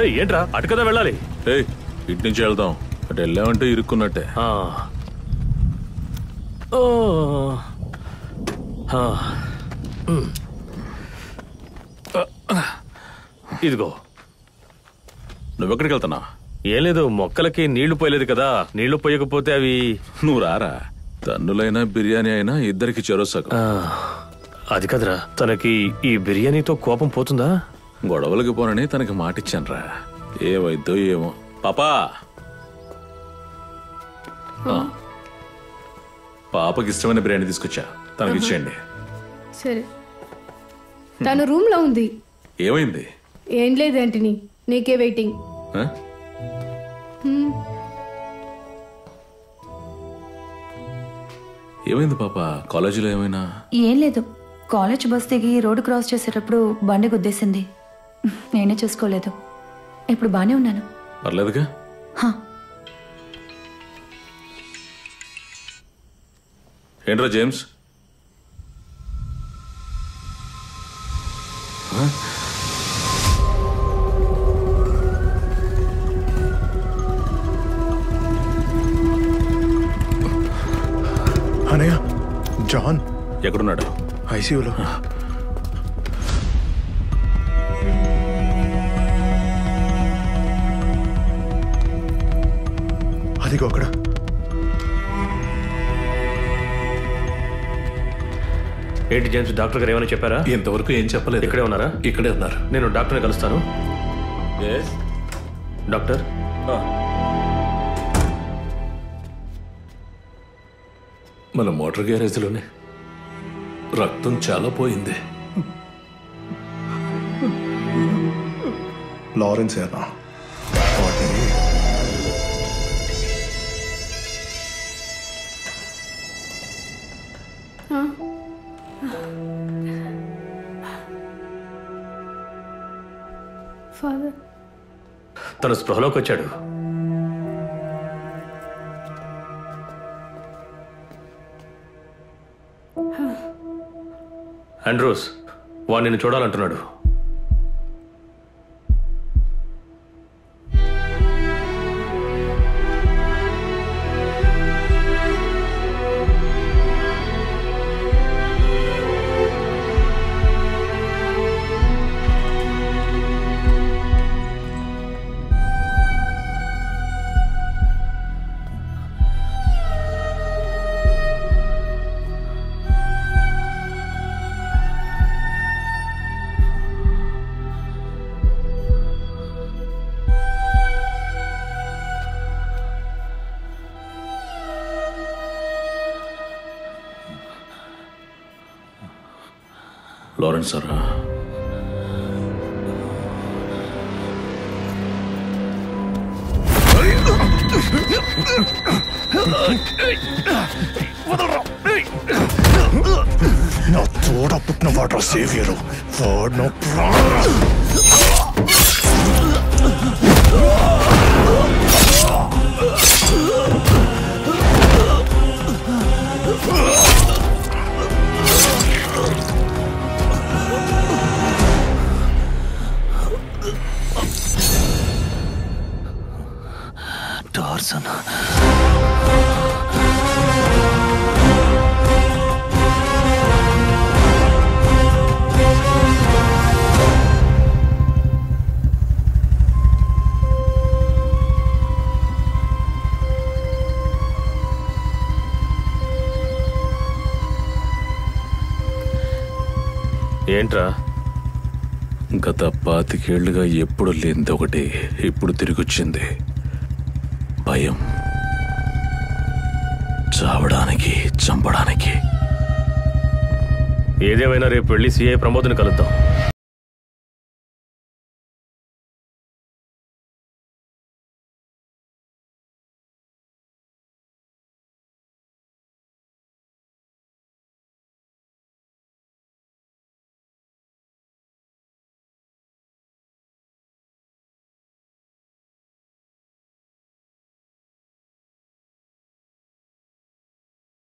ఏంట్రా అటు కదా వెళ్ళాలి? ఇటు నుంచి వెళ్దాం, అటు వెళ్ళామంటే ఇరుక్కున్నట్టే. ఇదిగో. నువ్వెక్కడికి వెళ్తున్నా? ఏం లేదు, మొక్కలకి నీళ్లు పోయలేదు కదా, నీళ్లు పోయకపోతే అవి. నువ్వు రారా, తన్నులైనా బిర్యానీ అయినా ఇద్దరికి చెరొసకు. అది కదరా, తనకి ఈ బిర్యానీతో కోపం పోతుందా? గొడవలకి పోనని తనకి మాటిచ్చానురా, ఏమైద్దో ఏమో. పాపా, పాపకి ఇష్టమైన బిర్యానీ తీసుకొచ్చా, తనకి ఇచ్చేయండి. సరే. తను రూమ్ లో ఉంది. ఏమైంది? ఏం లేదు ఆంటీని, నీకే వెయిటింగ్. ఏమైంది పాప, కాలేజీలో ఏమైనా? ఏం లేదు, కాలేజ్ బస్ దిగి రోడ్డు క్రాస్ చేసేటప్పుడు బండి గుద్దేసింది. నేనే చూసుకోలేదు. ఇప్పుడు బానే ఉన్నాను. పర్లేదుగా? ఏంట్రా జేమ్స్? అనయ్య, జాన్ ఎక్కడున్నాడు? ఐసీయూలో. అదిగో అక్కడ. ఏంటి జేమ్స్, డాక్టర్ గారు ఏమైనా చెప్పారా? ఇంతవరకు ఏం చెప్పలేదు. ఇక్కడే ఉన్నారా? ఇక్కడే ఉన్నారు. నేను డాక్టర్ని కలుస్తాను. డాక్టర్, మన మోటార్ గ్యారేజ్లోనే రక్తం చాలా పోయింది. లారెన్స్ ఏనా? ఫాదర్, తను స్పృహలోకి వచ్చాడు. ఆండ్రూస్, వాడు నిన్ను చూడాలంటున్నాడు. లారెన్స్ సారా? నా తోడ పుట్టిన వాడు సేవియరు, వాడు నా ప్రాణం. టార్జన్, ఏంట్రా? గత 25 ఏళ్లుగా ఎప్పుడు లేనిది ఒకటి ఇప్పుడు తిరిగొచ్చింది. భయం. చావడానికి, చంపడానికి. ఏదేమైనా రేపు వెళ్ళి సిఐ ప్రమోద్ని కలుద్దాం.